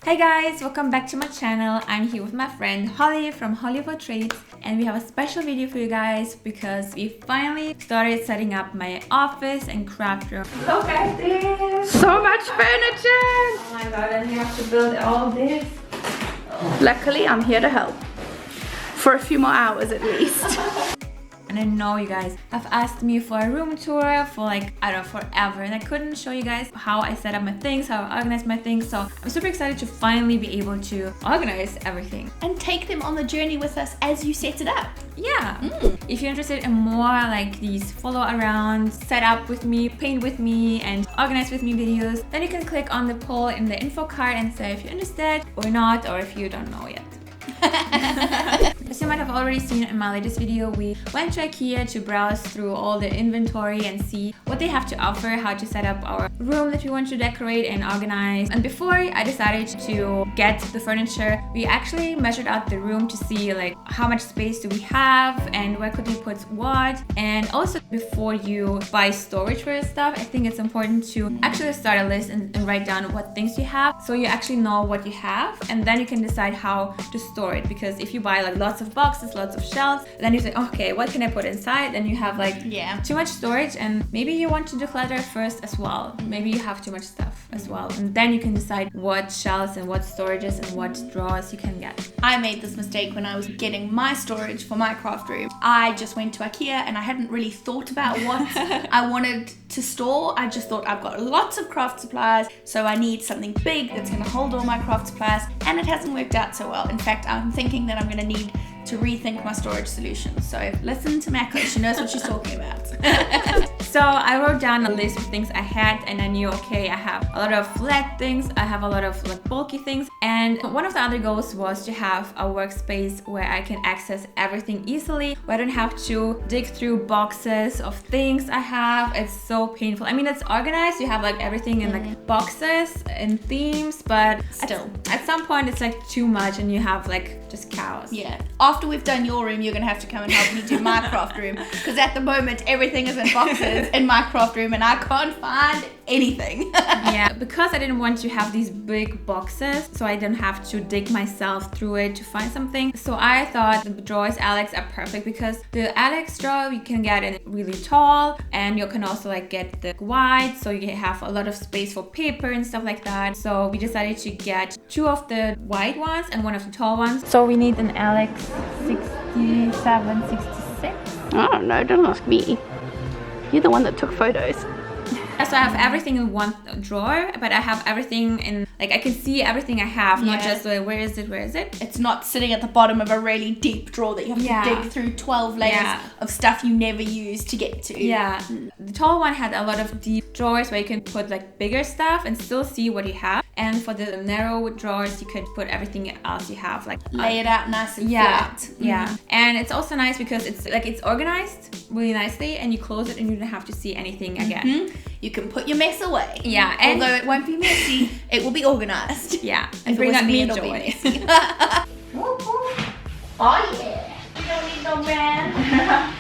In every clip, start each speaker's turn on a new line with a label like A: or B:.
A: Hey guys, welcome back to my channel. I'm here with my friend Holly from Hollywood Trades, and we have a special video for you guys because we finally started setting up my office and craft room. Look at this!
B: So much furniture!
A: Oh my god, and you have to build all this.
B: Luckily, I'm here to help. For a few more hours at least.
A: And I know you guys have asked me for a room tour for like, I don't know, forever. And I couldn't show you guys how I set up my things, how I organize my things. So I'm super excited to finally be able to organize everything.
B: And take them on the journey with us as you set it up.
A: Yeah. If you're interested in more like these follow around, set up with me, paint with me, and organize with me videos, then you can click on the poll in the info card and say if you're interested or not, or if you don't know yet. As you might have already seen in my latest video, we went to IKEA to browse through all the inventory and see what they have to offer, how to set up our room that we want to decorate and organize. And before I decided to get the furniture, we actually measured out the room to see like how much space do we have and where could we put what. And also before you buy storage for your stuff, I think it's important to actually start a list and write down what things you have so you actually know what you have, and then you can decide how to store it. Because if you buy like lots of boxes, lots of shelves, then you say, okay, what can I put inside? Then you have like too much storage, and maybe you want to declutter first as well. Maybe you have too much stuff as well, and then you can decide what shelves and what storages and what drawers you can get.
B: I made this mistake when I was getting my storage for my craft room. I just went to IKEA and I hadn't really thought about what I wanted to store. I just thought I've got lots of craft supplies, so I need something big that's going to hold all my craft supplies, and it hasn't worked out so well. In fact, I'm thinking that I'm going to need to rethink my storage solutions. So listen to Mako, she knows what she's talking about.
A: So I wrote down a list of things I had, and I knew, okay, I have a lot of flat things, I have a lot of like bulky things, and one of the other goals was to have a workspace where I can access everything easily, where I don't have to dig through boxes of things I have. It's so painful. I mean, it's organized, you have like everything in like boxes and themes, but
B: still
A: at some point it's like too much and you have like just chaos.
B: Yeah. After we've done your room, you're gonna have to come and help me do my craft room, because at the moment everything is in boxes in my craft room and I can't find anything.
A: Yeah, because I didn't want to have these big boxes, so I didn't have to dig myself through it to find something. So I thought the drawers Alex are perfect, because the Alex drawer you can get in really tall, and you can also like get the wide, so you have a lot of space for paper and stuff like that. So we decided to get 2 of the wide ones and 1 of the tall ones. So we need an Alex 67, 66.
B: Oh no, don't ask me. You're the one that took photos.
A: So I have everything in one drawer, but I have everything in, like, I can see everything I have, not just like, where is it?
B: It's not sitting at the bottom of a really deep drawer that you have to dig through 12 layers of stuff you never use to get to.
A: Yeah. The tall one had a lot of deep drawers where you can put like bigger stuff and still see what you have. And for the narrow drawers, you could put everything else you have, like
B: lay it out nice and flat.
A: Yeah. And it's also nice because it's organized really nicely, and you close it and you don't have to see anything again.
B: You can put your mess away.
A: Yeah. And
B: although it won't be messy, it will be organized.
A: Yeah. And bring that me joy.
B: Oh yeah. You don't need no man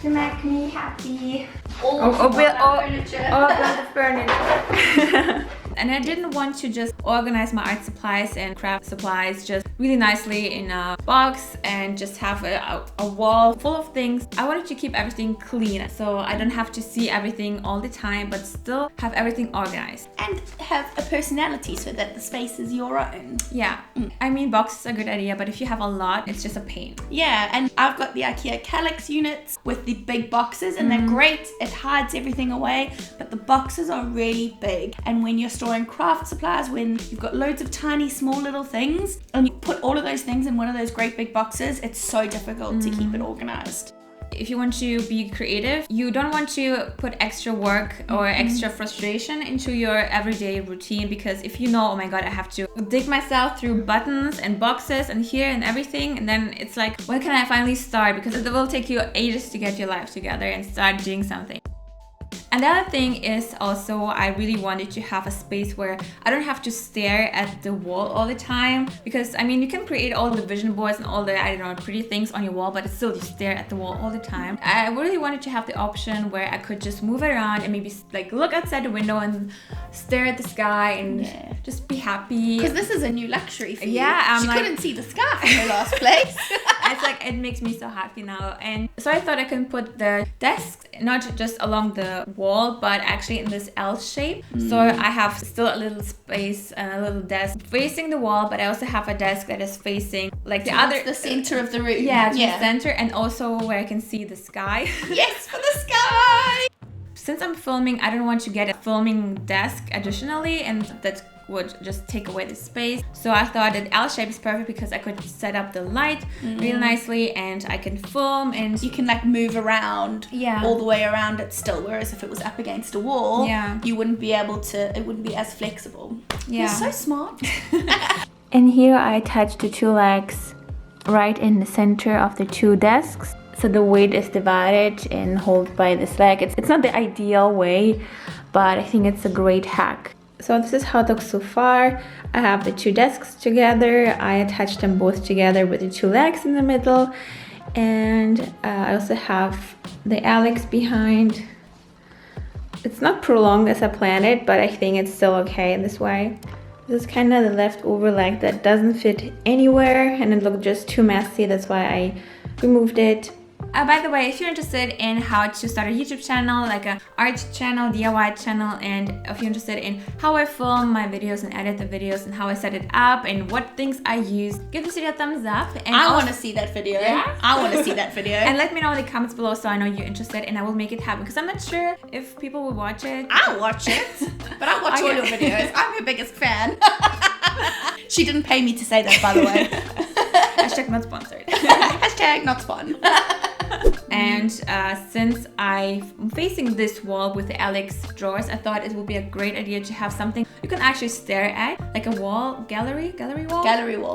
B: to make me happy.
A: Build the furniture. And I didn't want to just organize my art supplies and craft supplies just really nicely in a box and just have a wall full of things. I wanted to keep everything clean, so I don't have to see everything all the time, but still have everything organized.
B: And have a personality so that the space is your own.
A: Yeah. I mean, boxes are a good idea, but if you have a lot, it's just a pain.
B: Yeah, and I've got the IKEA Calyx units with the big boxes, and they're great. It hides everything away, but the boxes are really big. And when you're storing craft supplies, when you've got loads of tiny small little things and you put all of those things in one of those great big boxes, it's so difficult to keep it organized.
A: If you want to be creative, you don't want to put extra work or extra frustration into your everyday routine, because if you know, oh my god, I have to dig myself through buttons and boxes and here and everything, and then it's like, when can I finally start? Because it will take you ages to get your life together and start doing something. And the other thing is also I really wanted to have a space where I don't have to stare at the wall all the time, because I mean you can create all the vision boards and all the, I don't know, pretty things on your wall, but it's still you stare at the wall all the time. I really wanted to have the option where I could just move around and maybe like look outside the window and stare at the sky and just be happy.
B: Because this is a new luxury for you.
A: Yeah,
B: she couldn't see the sky from her last place.
A: It's like it makes me so happy now. And so I thought I can put the desk not just along the wall, but actually in this L shape. So I have still a little space and a little desk facing the wall, but I also have a desk that is facing like the
B: center of the room.
A: Yeah, to the center, and also where I can see the sky.
B: Yes, for the sky!
A: Since I'm filming, I don't want to get a filming desk additionally, and that would just take away the space. So I thought that L shape is perfect because I could set up the light really nicely and I can film, and
B: you can like move around all the way around it still, whereas if it was up against a wall, you wouldn't be able to, it wouldn't be as flexible. You're so smart.
A: And here I attached the two legs right in the center of the two desks. So the weight is divided and held by this leg. It's not the ideal way, but I think it's a great hack. So this is how it looks so far. I have the two desks together. I attached them both together with the two legs in the middle. And I also have the Alex behind. It's not prolonged as I planned it, but I think it's still okay in this way. This is kind of the leftover leg that doesn't fit anywhere and it looked just too messy. That's why I removed it. By the way, if you're interested in how to start a YouTube channel, like an art channel, DIY channel, and if you're interested in how I film my videos and edit the videos and how I set it up and what things I use, give this video a thumbs up. And
B: I want to see that video. Yeah? I want to see that video.
A: And let me know in the comments below so I know you're interested and I will make it happen, because I'm not sure if people will watch it.
B: I'll watch it, but I watch all your videos. I'm her biggest fan. She didn't pay me to say that, by the way.
A: Hashtag not sponsored.
B: Hashtag not spawn.
A: And since I'm facing this wall with the Alex drawers, I thought it would be a great idea to have something you can actually stare at, like a wall, gallery wall.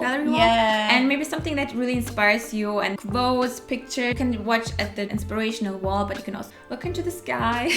A: Yeah. And maybe something that really inspires you, and quotes, picture. You can watch at the inspirational wall, but you can also look into the sky.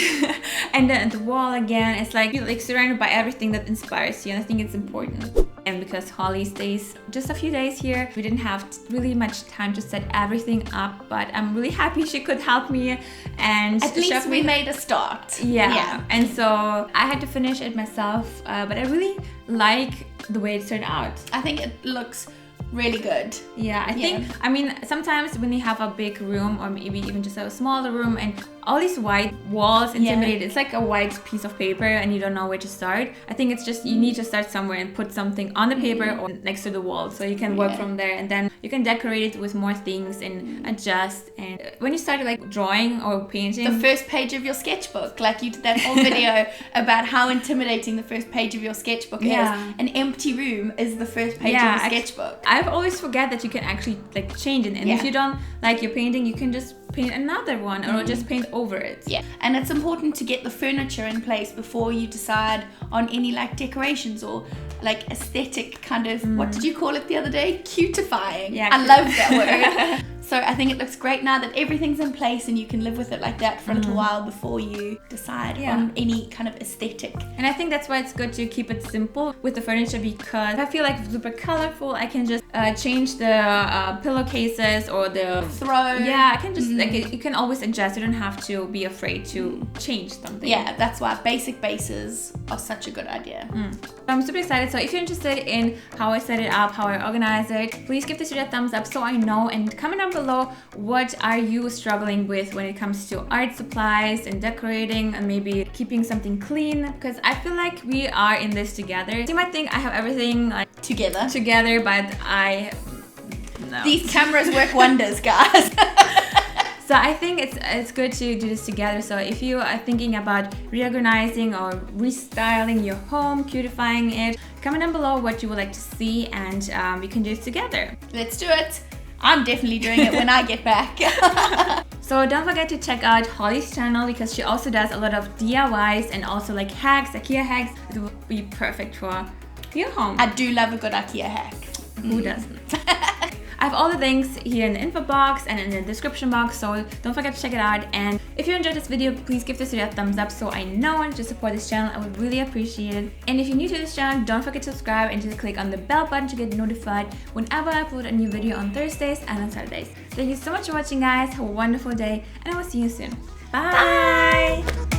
A: And then the wall again, it's like you're like surrounded by everything that inspires you, and I think it's important. And because Holly stays just a few days here, we didn't have really much time to set everything up, but I'm really happy she could help me, and
B: at least we made a start.
A: Yeah. And so I had to finish it myself, but I really like the way it turned out.
B: I think it looks really good.
A: Yeah, I think, I mean, sometimes when you have a big room or maybe even just a smaller room and all these white walls intimidate, it's like a white piece of paper and you don't know where to start. I think it's just, you need to start somewhere and put something on the paper or next to the wall so you can work from there, and then you can decorate it with more things and adjust. And when you started like drawing or painting,
B: the first page of your sketchbook, like you did that whole video about how intimidating the first page of your sketchbook is. An empty room is the first page of the sketchbook.
A: I've always forget that you can actually like change it, and if you don't like your painting, you can just paint another one or just paint over it.
B: Yeah, and it's important to get the furniture in place before you decide on any like decorations or like aesthetic kind of, what did you call it the other day? Cutifying. Yeah, I love that word. So I think it looks great now that everything's in place and you can live with it like that for a little while before you decide on any kind of aesthetic.
A: And I think that's why it's good to keep it simple with the furniture, because I feel like it's super colorful. I can just change the pillowcases or the
B: throw.
A: Yeah, I can just like you can always adjust. You don't have to be afraid to change something.
B: Yeah, that's why basic bases are such a good idea.
A: I'm super excited. So if you're interested in how I set it up, how I organize it, please give this video a thumbs up so I know, and comment down below what are you struggling with when it comes to art supplies and decorating and maybe keeping something clean, because I feel like we are in this together. You might think I have everything like together, but no.
B: These cameras work wonders, guys.
A: So I think it's good to do this together. So if you are thinking about reorganizing or restyling your home, cutifying it, comment down below what you would like to see, and we can do it together.
B: Let's do it. I'm definitely doing it when I get back.
A: So don't forget to check out Holly's channel, because she also does a lot of DIYs and also like hacks, IKEA hacks. It would be perfect for your home.
B: I do love a good IKEA hack.
A: Who doesn't? I have all the links here in the info box and in the description box, so don't forget to check it out. And if you enjoyed this video, please give this video a thumbs up so I know to support this channel. I would really appreciate it. And if you're new to this channel, don't forget to subscribe and just click on the bell button to get notified whenever I upload a new video on Thursdays and on Saturdays. Thank you so much for watching, guys. Have a wonderful day, and I will see you soon. Bye!